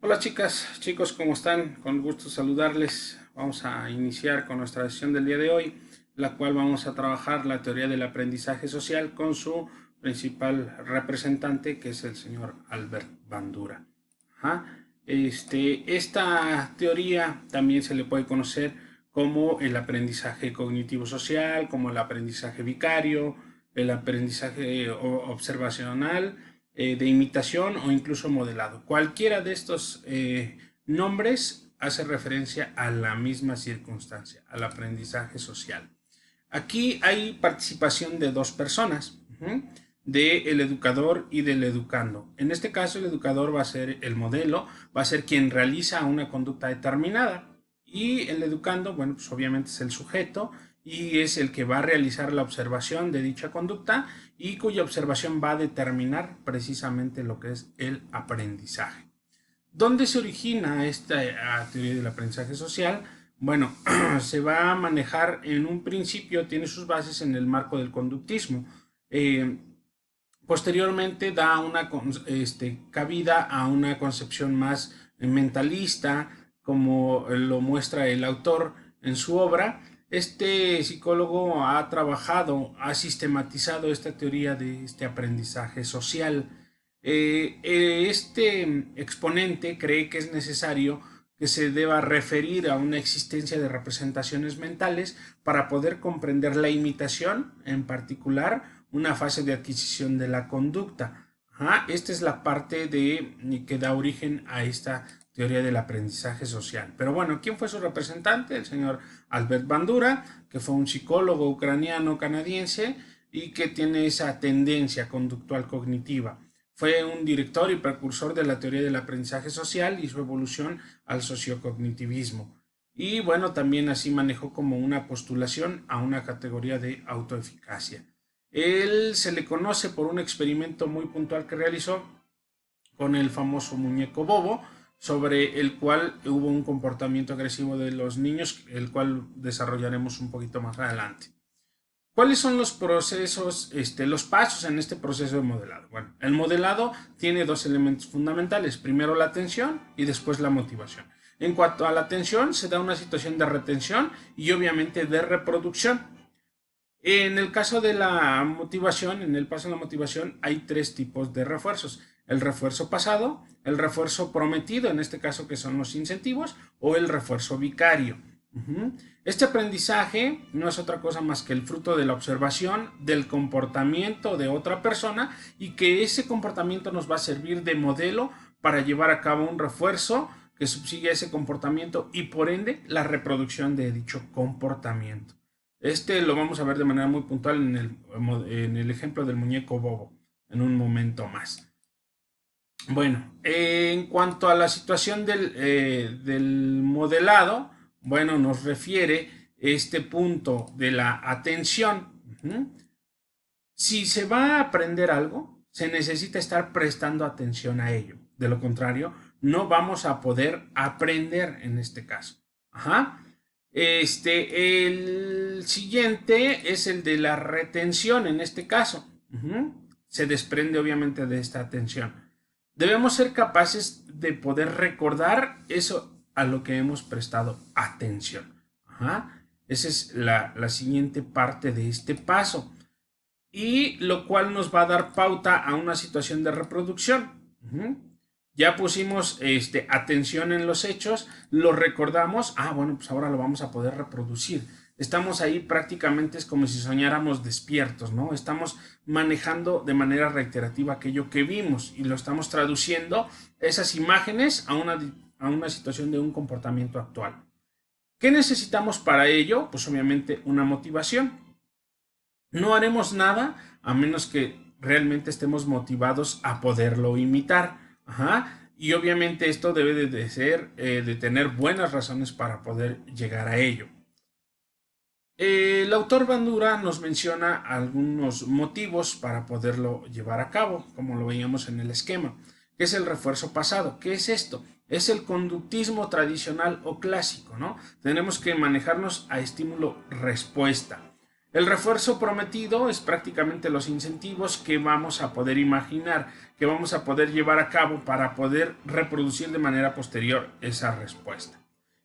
Hola chicas, chicos, ¿cómo están? Con gusto saludarles. Vamos a iniciar con nuestra sesión del día de hoy, la cual vamos a trabajar la teoría del aprendizaje social con su principal representante, que es el señor Albert Bandura. Ajá. Esta teoría también se le puede conocer como el aprendizaje cognitivo social, como el aprendizaje vicario, el aprendizaje observacional, de imitación o incluso modelado. Cualquiera de estos nombres hace referencia a la misma circunstancia, al aprendizaje social. Aquí hay participación de dos personas, del educador y del educando. En este caso, el educador va a ser el modelo, va a ser quien realiza una conducta determinada. Y el educando, bueno, pues obviamente es el sujeto y es el que va a realizar la observación de dicha conducta y cuya observación va a determinar precisamente lo que es el aprendizaje. ¿Dónde se origina esta teoría del aprendizaje social? Bueno, se va a manejar en un principio, tiene sus bases en el marco del conductismo. Eh, Posteriormente da una cabida a una concepción más mentalista, como lo muestra el autor en su obra. Este psicólogo ha trabajado, ha sistematizado esta teoría de este aprendizaje social. Este exponente cree que es necesario que se deba referir a una existencia de representaciones mentales para poder comprender la imitación, en particular, una fase de adquisición de la conducta. Esta es la parte que da origen a esta teoría del aprendizaje social. Pero bueno, ¿quién fue su representante? El señor Albert Bandura, que fue un psicólogo ucraniano canadiense y que tiene esa tendencia conductual cognitiva. Fue un director y precursor de la teoría del aprendizaje social y su evolución al sociocognitivismo. Y bueno, también así manejó como una postulación a una categoría de autoeficacia. Él se le conoce por un experimento muy puntual que realizó con el famoso muñeco bobo, sobre el cual hubo un comportamiento agresivo de los niños, el cual desarrollaremos un poquito más adelante. ¿Cuáles son los procesos, los pasos en este proceso de modelado? Bueno, el modelado tiene dos elementos fundamentales. Primero la atención y después la motivación. En cuanto a la atención, se da una situación de retención y obviamente de reproducción. En el caso de la motivación, en el paso de la motivación, hay tres tipos de refuerzos. El refuerzo pasado, el refuerzo prometido, en este caso que son los incentivos, o el refuerzo vicario. Este aprendizaje no es otra cosa más que el fruto de la observación del comportamiento de otra persona y que ese comportamiento nos va a servir de modelo para llevar a cabo un refuerzo que subsigue ese comportamiento y por ende la reproducción de dicho comportamiento. Lo vamos a ver de manera muy puntual en el ejemplo del muñeco bobo en un momento más. Bueno, en cuanto a la situación del modelado, bueno, nos refiere este punto de la atención. Si se va a aprender algo, se necesita estar prestando atención a ello. De lo contrario, no vamos a poder aprender en este caso. Ajá. El siguiente es el de la retención en este caso. Se desprende obviamente de esta atención. Debemos ser capaces de poder recordar eso a lo que hemos prestado atención. Esa es la siguiente parte de este paso. Y lo cual nos va a dar pauta a una situación de reproducción. Ya pusimos atención en los hechos, lo recordamos, bueno, pues ahora lo vamos a poder reproducir. Estamos ahí prácticamente es como si soñáramos despiertos, ¿no? Estamos manejando de manera reiterativa aquello que vimos y lo estamos traduciendo esas imágenes a una situación de un comportamiento actual. ¿Qué necesitamos para ello? Pues obviamente una motivación. No haremos nada a menos que realmente estemos motivados a poderlo imitar. Y obviamente esto debe de tener buenas razones para poder llegar a ello. El autor Bandura nos menciona algunos motivos para poderlo llevar a cabo, como lo veíamos en el esquema, que es el refuerzo pasado. ¿Qué es esto? Es el conductismo tradicional o clásico, ¿no? Tenemos que manejarnos a estímulo-respuesta. El refuerzo prometido es prácticamente los incentivos que vamos a poder imaginar, que vamos a poder llevar a cabo para poder reproducir de manera posterior esa respuesta.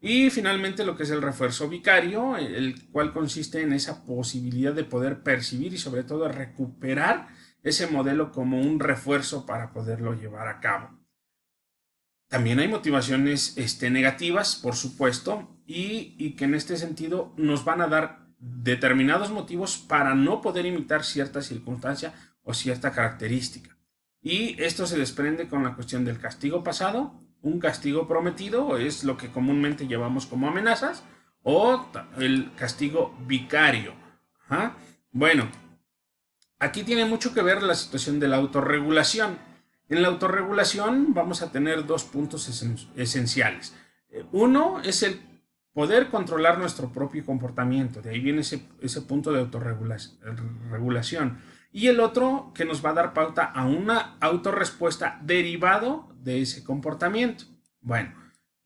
Y finalmente lo que es el refuerzo vicario, el cual consiste en esa posibilidad de poder percibir y sobre todo recuperar ese modelo como un refuerzo para poderlo llevar a cabo. También hay motivaciones negativas, por supuesto, y que en este sentido nos van a dar determinados motivos para no poder imitar cierta circunstancia o cierta característica. Y esto se desprende con la cuestión del castigo pasado, un castigo prometido, es lo que comúnmente llevamos como amenazas, o el castigo vicario. Ajá. Bueno, aquí tiene mucho que ver la situación de la autorregulación. En la autorregulación vamos a tener dos puntos esenciales. Uno es el poder controlar nuestro propio comportamiento, de ahí viene ese punto de autorregulación. Y el otro que nos va a dar pauta a una autorrespuesta derivado de ese comportamiento. Bueno,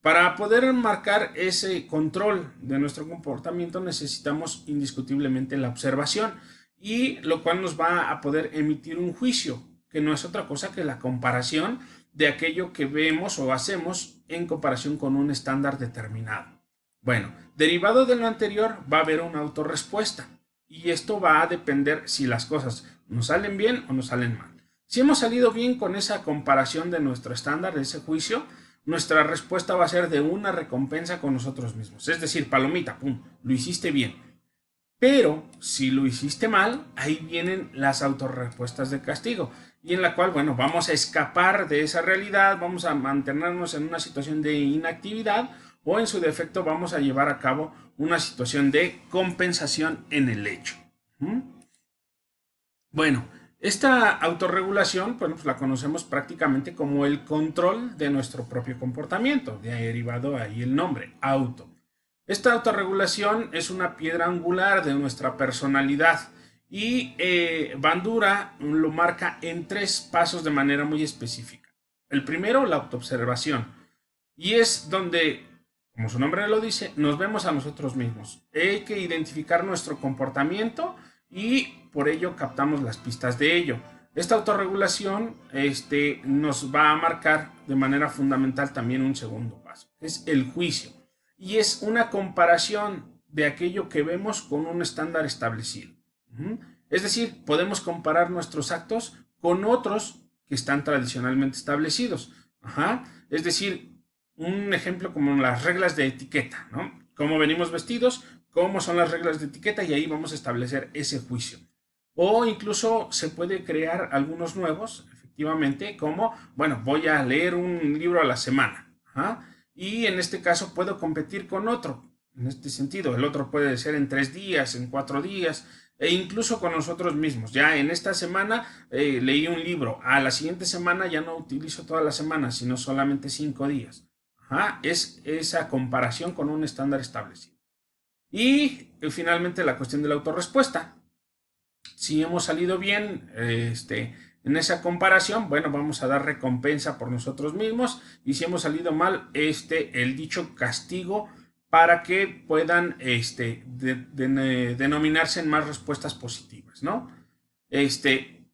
para poder marcar ese control de nuestro comportamiento necesitamos indiscutiblemente la observación, y lo cual nos va a poder emitir un juicio, que no es otra cosa que la comparación de aquello que vemos o hacemos en comparación con un estándar determinado. Bueno, derivado de lo anterior va a haber una autorrespuesta, y esto va a depender si las cosas nos salen bien o nos salen mal. Si hemos salido bien con esa comparación de nuestro estándar, de ese juicio, nuestra respuesta va a ser de una recompensa con nosotros mismos. Es decir, palomita, pum, lo hiciste bien. Pero si lo hiciste mal, ahí vienen las autorrespuestas de castigo, y en la cual, bueno, vamos a escapar de esa realidad, vamos a mantenernos en una situación de inactividad, o en su defecto vamos a llevar a cabo una situación de compensación en el hecho. Bueno, esta autorregulación, bueno, pues la conocemos prácticamente como el control de nuestro propio comportamiento, de ahí derivado ahí el nombre, auto. Esta autorregulación es una piedra angular de nuestra personalidad, y Bandura lo marca en 3 pasos de manera muy específica. El primero, la autoobservación, y es donde, como su nombre lo dice, nos vemos a nosotros mismos. Hay que identificar nuestro comportamiento y por ello captamos las pistas de ello. Esta autorregulación nos va a marcar de manera fundamental también un segundo paso, es el juicio, y es una comparación de aquello que vemos con un estándar establecido. Es decir, podemos comparar nuestros actos con otros que están tradicionalmente establecidos. Es decir, un ejemplo como las reglas de etiqueta, ¿no? Cómo venimos vestidos, cómo son las reglas de etiqueta, y ahí vamos a establecer ese juicio. O incluso se puede crear algunos nuevos, efectivamente, como, bueno, voy a leer un libro a la semana. Y en este caso puedo competir con otro. En este sentido, el otro puede ser en 3 días, en 4 días, e incluso con nosotros mismos. Ya en esta semana leí un libro, a la siguiente semana ya no utilizo toda la semana, sino solamente 5 días. Es esa comparación con un estándar establecido. Y finalmente la cuestión de la autorrespuesta. Si hemos salido bien en esa comparación, bueno, vamos a dar recompensa por nosotros mismos, y si hemos salido mal, el dicho castigo, para que puedan denominarse en más respuestas positivas, ¿no?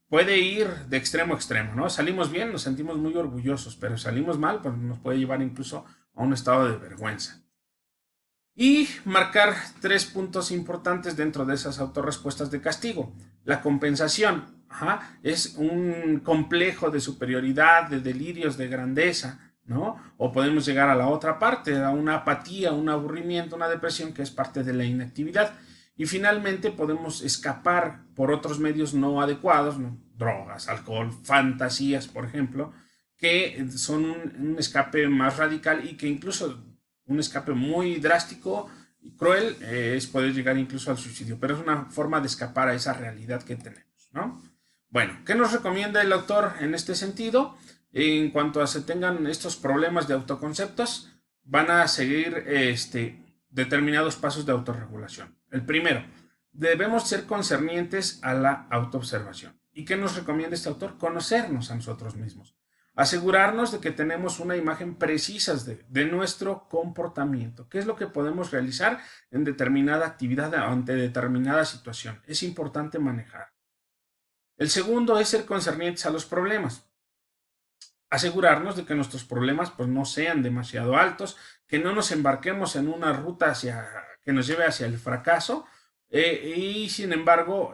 Puede ir de extremo a extremo, ¿no? Salimos bien, nos sentimos muy orgullosos, pero salimos mal, pues nos puede llevar incluso a un estado de vergüenza. Y marcar 3 puntos importantes dentro de esas autorrespuestas de castigo. La compensación, es un complejo de superioridad, de delirios, de grandeza, ¿no? O podemos llegar a la otra parte, a una apatía, un aburrimiento, una depresión, que es parte de la inactividad. Y finalmente podemos escapar por otros medios no adecuados, ¿no? Drogas, alcohol, fantasías, por ejemplo, que son un escape más radical, y que incluso un escape muy drástico y cruel es poder llegar incluso al suicidio, pero es una forma de escapar a esa realidad que tenemos, ¿no? Bueno, ¿qué nos recomienda el autor en este sentido? En cuanto a se tengan estos problemas de autoconceptos, van a seguir determinados pasos de autorregulación. El primero, debemos ser concernientes a la autoobservación. ¿Y qué nos recomienda este autor? Conocernos a nosotros mismos. Asegurarnos de que tenemos una imagen precisa de nuestro comportamiento. ¿Qué es lo que podemos realizar en determinada actividad ante determinada situación? Es importante manejar. El segundo es ser concernientes a los problemas. Asegurarnos de que nuestros problemas pues, no sean demasiado altos, que no nos embarquemos en una ruta que nos lleve hacia el fracaso y sin embargo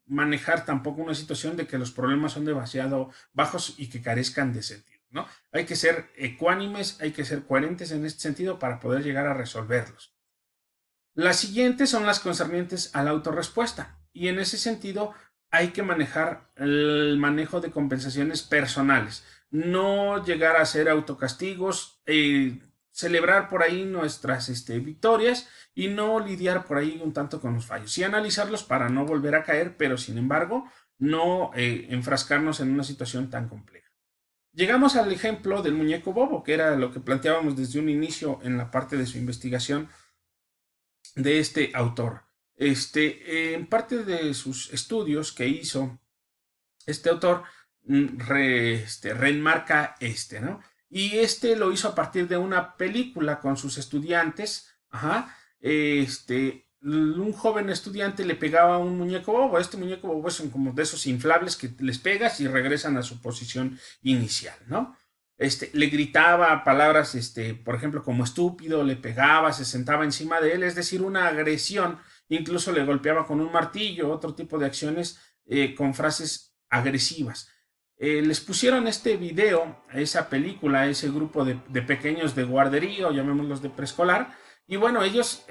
manejar tampoco una situación de que los problemas son demasiado bajos y que carezcan de sentido, ¿no? Hay que ser ecuánimes, hay que ser coherentes en este sentido para poder llegar a resolverlos. Las siguientes son las concernientes a la autorrespuesta y en ese sentido hay que manejar el manejo de compensaciones personales, no llegar a hacer autocastigos, celebrar por ahí nuestras victorias y no lidiar por ahí un tanto con los fallos, sí analizarlos para no volver a caer, pero sin embargo no enfrascarnos en una situación tan compleja. Llegamos al ejemplo del muñeco bobo, que era lo que planteábamos desde un inicio en la parte de su investigación de este autor. En parte de sus estudios que hizo este autor, reenmarca ¿no? Y lo hizo a partir de una película con sus estudiantes. Ajá. Un joven estudiante le pegaba a un muñeco bobo. Este muñeco bobo son como de esos inflables que les pegas y regresan a su posición inicial, ¿no? Le gritaba palabras, por ejemplo, como estúpido, le pegaba, se sentaba encima de él, es decir, una agresión, incluso le golpeaba con un martillo, otro tipo de acciones con frases agresivas. Les pusieron este video, esa película, a ese grupo de pequeños de guardería, o llamémoslos de preescolar, y bueno, ellos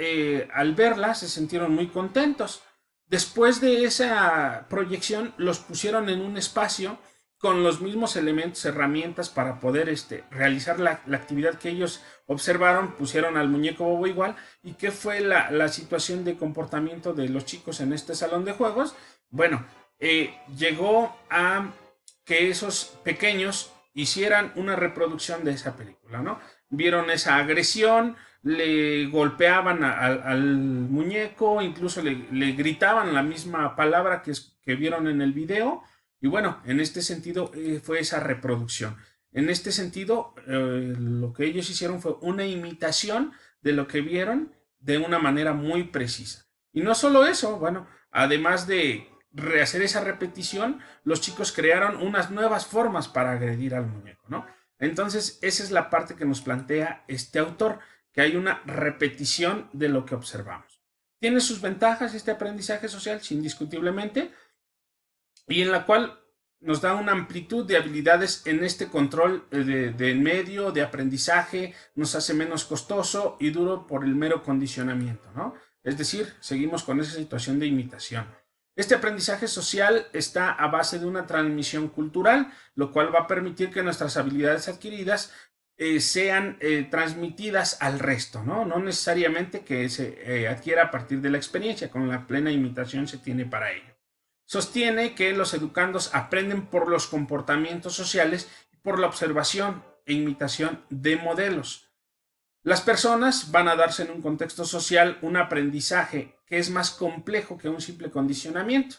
al verla se sintieron muy contentos. Después de esa proyección, los pusieron en un espacio con los mismos elementos, herramientas para poder realizar la actividad que ellos observaron, pusieron al muñeco bobo igual. ¿Y qué fue la situación de comportamiento de los chicos en este salón de juegos? Bueno, llegó a que esos pequeños hicieran una reproducción de esa película, ¿no? Vieron esa agresión, le golpeaban al muñeco, incluso le gritaban la misma palabra que vieron en el video. Y bueno, en este sentido fue esa reproducción. En este sentido, lo que ellos hicieron fue una imitación de lo que vieron de una manera muy precisa. Y no solo eso, bueno, además de rehacer esa repetición, los chicos crearon unas nuevas formas para agredir al muñeco, ¿no? Entonces, esa es la parte que nos plantea este autor, que hay una repetición de lo que observamos. Tiene sus ventajas este aprendizaje social, indiscutiblemente, y en la cual nos da una amplitud de habilidades en este control de medio, de aprendizaje, nos hace menos costoso y duro por el mero condicionamiento, ¿no? Es decir, seguimos con esa situación de imitación. Este aprendizaje social está a base de una transmisión cultural, lo cual va a permitir que nuestras habilidades adquiridas sean transmitidas al resto, ¿no? No necesariamente que se adquiera a partir de la experiencia, con la plena imitación se tiene para ello. Sostiene que los educandos aprenden por los comportamientos sociales y por la observación e imitación de modelos. Las personas van a darse en un contexto social un aprendizaje que es más complejo que un simple condicionamiento.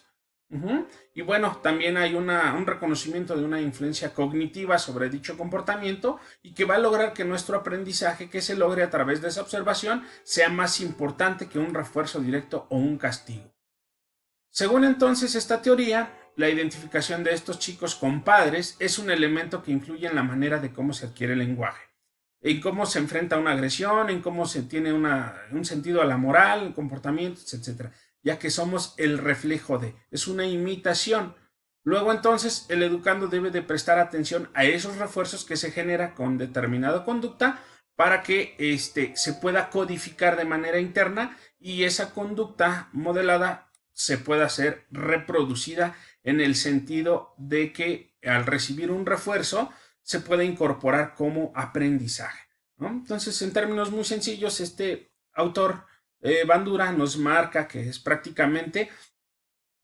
Y bueno, también hay un reconocimiento de una influencia cognitiva sobre dicho comportamiento y que va a lograr que nuestro aprendizaje que se logre a través de esa observación sea más importante que un refuerzo directo o un castigo. Según entonces esta teoría, la identificación de estos chicos con padres es un elemento que influye en la manera de cómo se adquiere el lenguaje, en cómo se enfrenta una agresión, en cómo se tiene un sentido a la moral, comportamientos, etc. Ya que somos el reflejo de, es una imitación. Luego entonces el educando debe de prestar atención a esos refuerzos que se genera con determinada conducta para que se pueda codificar de manera interna y esa conducta modelada se pueda ser reproducida en el sentido de que al recibir un refuerzo se puede incorporar como aprendizaje, ¿no? Entonces, en términos muy sencillos, este autor Bandura nos marca que es prácticamente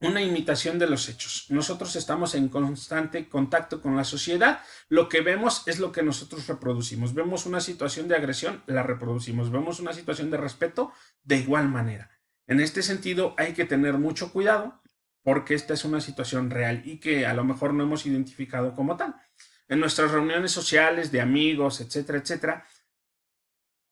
una imitación de los hechos. Nosotros estamos en constante contacto con la sociedad, lo que vemos es lo que nosotros reproducimos. Vemos una situación de agresión, la reproducimos. Vemos una situación de respeto, de igual manera. En este sentido hay que tener mucho cuidado porque esta es una situación real y que a lo mejor no hemos identificado como tal. en nuestras reuniones sociales de amigos, etcétera, etcétera,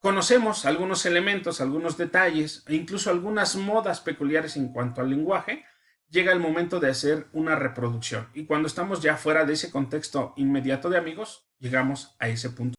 conocemos algunos elementos, algunos detalles e incluso algunas modas peculiares en cuanto al lenguaje. Llega el momento de hacer una reproducción y cuando estamos ya fuera de ese contexto inmediato de amigos, llegamos a ese punto.